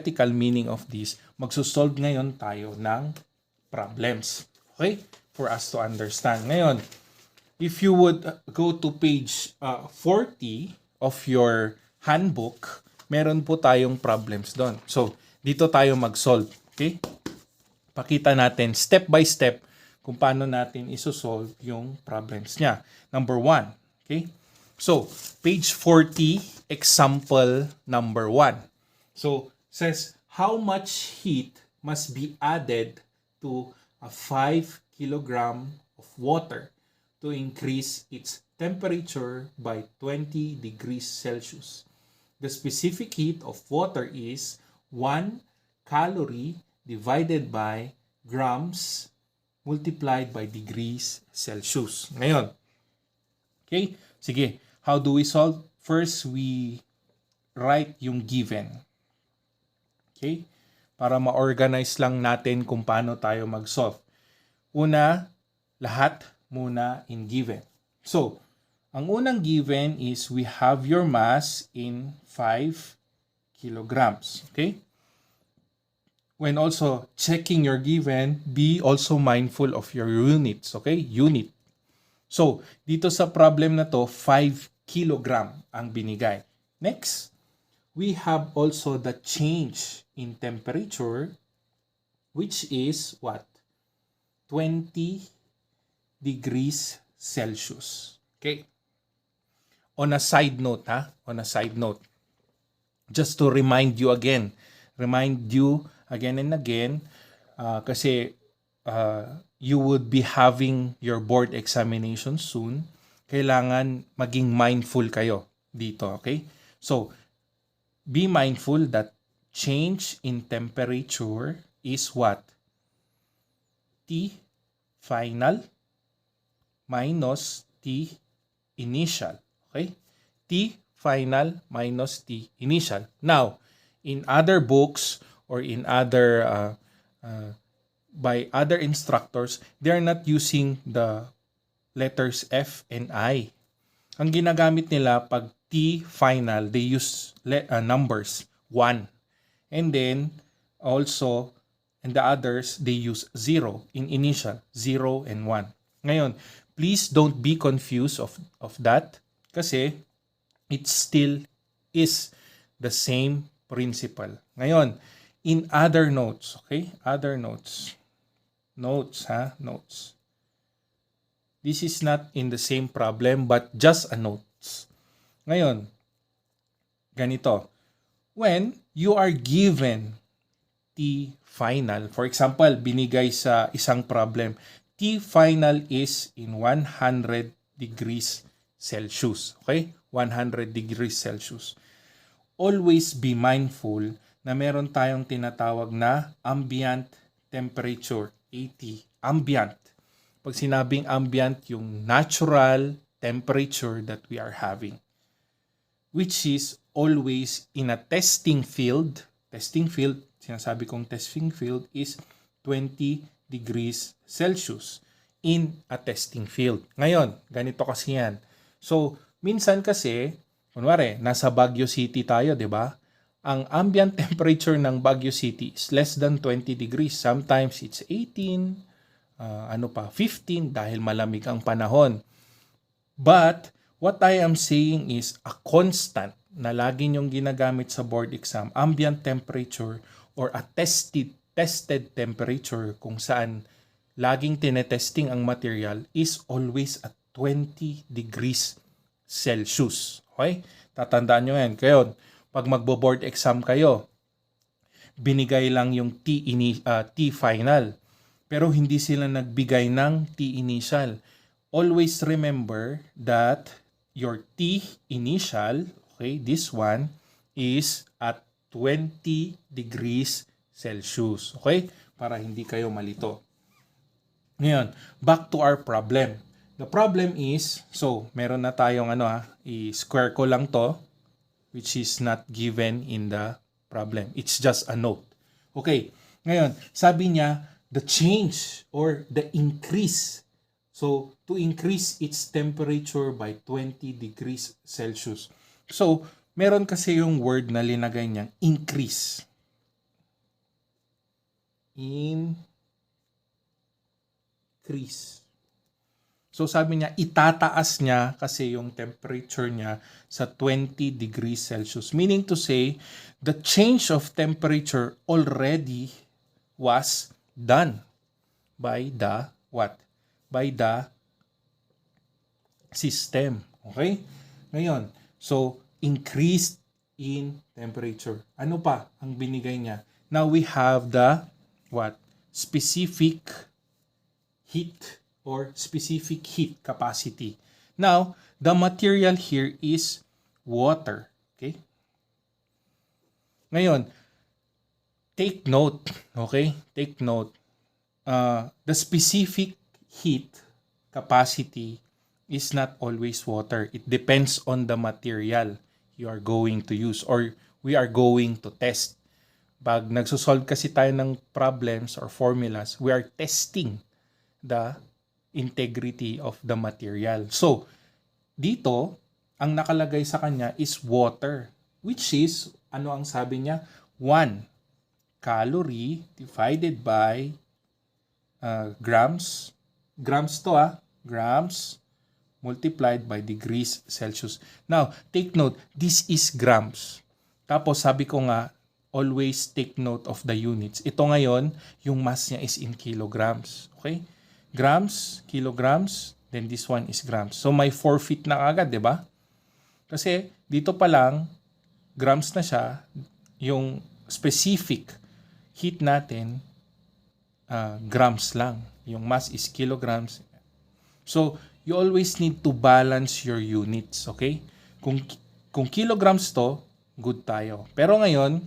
theoretical meaning of this, magsosolve ngayon tayo ng problems. Okay? For us to understand. Ngayon, if you would go to page 40 of your handbook, meron po tayong problems doon. So, dito tayo mag-solve. Okay? Pakita natin step by step kung paano natin isosolve yung problems niya. Number 1. Okay? So, page 40, example number 1. So, says, how much heat must be added to a 5 kilogram of water to increase its temperature by 20 degrees Celsius? The specific heat of water is 1 calorie divided by grams multiplied by degrees Celsius. Ngayon, okay, sige, how do we solve? First, we write yung given. Okay? Para ma-organize lang natin kung paano tayo mag-solve. Una, lahat muna in given. So, ang unang given is we have your mass in 5 kilograms. Okay? When also checking your given, be also mindful of your units. Okay? Unit. So, dito sa problem na to, 5 kilogram ang binigay. Next, we have also the change in temperature, which is what? 20 degrees Celsius. Okay? On a side note, just to remind you again and again, kasi you would be having your board examination soon, kailangan maging mindful kayo dito, okay? So, be mindful that change in temperature is what? T final minus T initial. Okay? T final minus T initial. Now, in other books or in other by other instructors, they are not using the letters F and I. Ang ginagamit nila pag T final, they use numbers 1. And then also in the others, they use 0 in initial, 0 and 1. Ngayon, please don't be confused of that kasi it still is the same principle. Ngayon, in other notes, okay? Other notes. Notes. This is not in the same problem but just a notes. Ngayon, ganito. When you are given T final, for example, binigay sa isang problem, T final is in 100 degrees Celsius. Okay? 100 degrees Celsius. Always be mindful na meron tayong tinatawag na ambient temperature, AT. Ambient. Pag sinabing ambient, yung natural temperature that we are having. Which is always in a testing field. Testing field, sinasabi kong testing field is 20 degrees Celsius in a testing field. Ngayon, ganito kasi yan. So, minsan kasi, kunwari, nasa Baguio City tayo, di ba? Ang ambient temperature ng Baguio City is less than 20 degrees. Sometimes it's 18, 15 dahil malamig ang panahon. But, what I am saying is a constant na lagi nyong ginagamit sa board exam, ambient temperature or a tested temperature kung saan laging tinetesting ang material is always at 20 degrees Celsius. Okay? Tatandaan nyo yan. Kaya pag magbo-board exam kayo, binigay lang yung T final. Pero hindi sila nagbigay ng T initial. Always remember that your T initial, okay, this one, is at 20 degrees Celsius. Okay? Para hindi kayo malito. Ngayon, back to our problem. The problem is, so, meron na tayong i-square ko lang to, which is not given in the problem. It's just a note. Okay. Ngayon, sabi niya, the change or the increase. So, to increase its temperature by 20 degrees Celsius. So, meron kasi yung word na linagay niyang increase. increase. So sabi niya, itataas niya kasi yung temperature niya sa 20 degrees Celsius. Meaning to say, the change of temperature already was done by the what? By the system. Okay? Ngayon, so increased in temperature. Ano pa ang binigay niya? Now we have the what? Specific heat or specific heat capacity. Now, the material here is water. Okay? Ngayon, take note. Okay? Take note. The specific heat capacity is not always water. It depends on the material you are going to use or we are going to test. Pag nagsosolve kasi tayo ng problems or formulas, we are testing the integrity of the material. So, dito, ang nakalagay sa kanya is water, which is, ano ang sabi niya? 1 calorie divided by grams. Grams to grams multiplied by degrees Celsius. Now, take note, this is grams. Tapos sabi ko nga, always take note of the units. Ito ngayon, yung mass niya is in kilograms. Okay? Grams, kilograms, then this one is grams. So may forfeit na agad, di ba? Kasi dito pa lang, grams na siya, yung specific heat natin, grams lang. Yung mass is kilograms. So, you always need to balance your units, okay? Kung kilograms to, good tayo. Pero ngayon,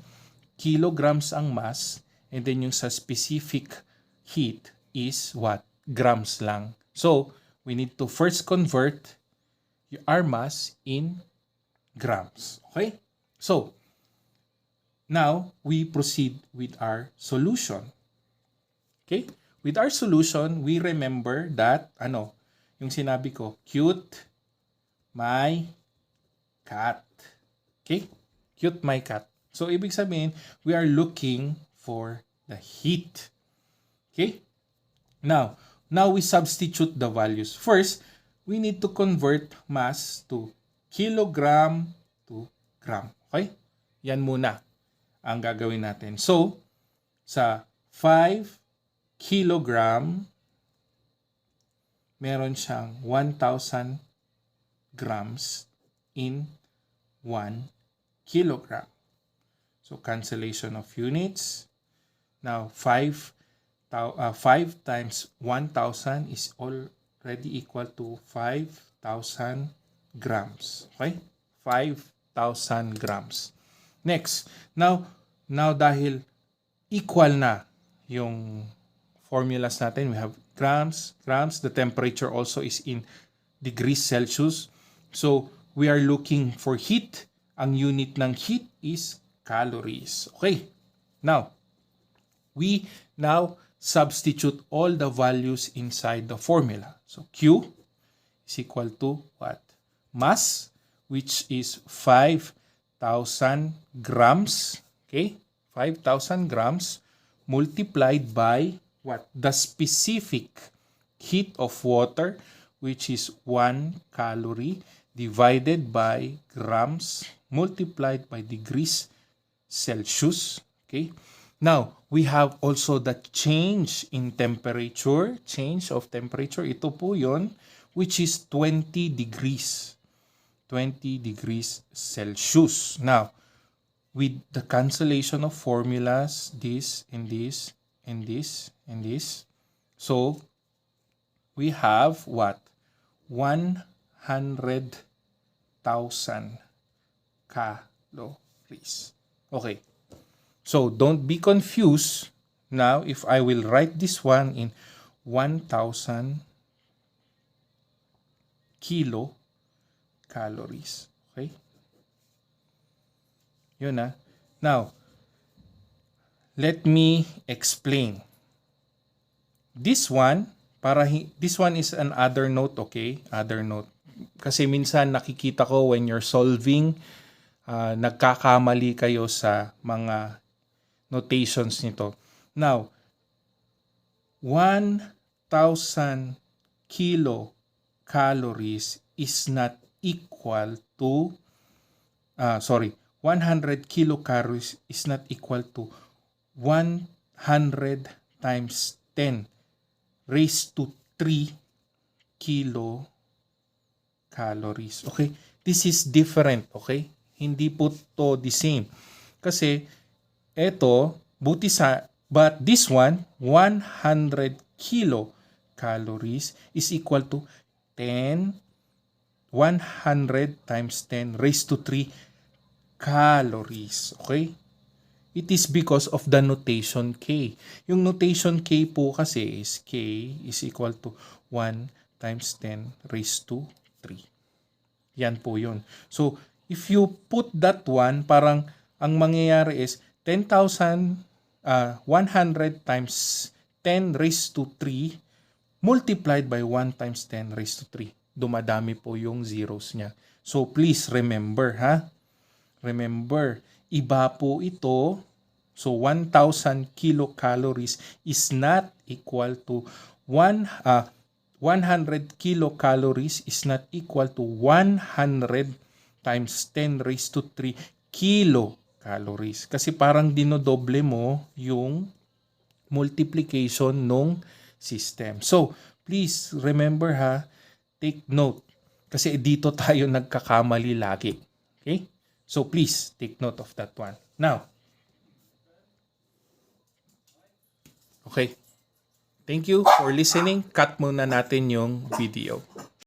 kilograms ang mass, and then yung sa specific heat is what? Grams lang. So, we need to first convert our mass in grams. Okay? So, now, we proceed with our solution. Okay? With our solution, we remember that, yung sinabi ko, cute my cat. Okay? Cute my cat. So, ibig sabihin, we are looking for the heat. Okay? Now we substitute the values. First, we need to convert mass to kilogram to gram. Okay? Yan muna ang gagawin natin. So, sa 5 kilogram, meron siyang 1,000 grams in 1 kilogram. So, cancellation of units. Now, 5 times 1,000 is already equal to 5,000 grams. Okay? 5,000 grams. Next, now dahil equal na yung formulas natin, we have grams, the temperature also is in degrees Celsius. So, we are looking for heat. Ang unit ng heat is calories. Okay? Now, we substitute all the values inside the formula. So, Q is equal to what? Mass, which is 5,000 grams. Okay? 5,000 grams multiplied by what? The specific heat of water, which is 1 calorie divided by grams multiplied by degrees Celsius. Okay? Now, we have also the change in temperature. Change of temperature. Ito po yun, which is 20 degrees. 20 degrees Celsius. Now, with the cancellation of formulas, this and this and this and this. So, we have what? 100,000 calories. Okay. So, don't be confused. Now, if I will write this one in 1,000 kilocalories. Okay? Yun na. Now, let me explain. This one, this one is an other note, okay? Other note. Kasi minsan nakikita ko when you're solving, nagkakamali kayo sa mga notations nito. Now, 1,000 kilocalories is not equal to 100 kilocalories is not equal to 100 times 10 raised to 3 kilocalories. Okay? This is different. Okay? Hindi po to the same. Kasi, but this one, 100 kilocalories is equal to 100 times 10 raised to 3 calories. Okay? It is because of the notation K. Yung notation K po kasi is K is equal to 1 times 10 raised to 3. Yan po yun. So, if you put that one, parang ang mangyayari is 100 times 10 raised to 3 multiplied by 1 times 10 raised to 3. Dumadami po yung zeros niya. So, please remember, ha? Remember, iba po ito. So, 1,000 kilocalories is not equal to 100 kilocalories is not equal to 100 times 10 raised to 3 kilocalories. Kasi parang dinodoble mo yung multiplication nung system. So, please remember, ha, take note. Kasi dito tayo nagkakamali lagi. Okay? So, please take note of that one. Now, okay. Thank you for listening. Cut muna natin yung video.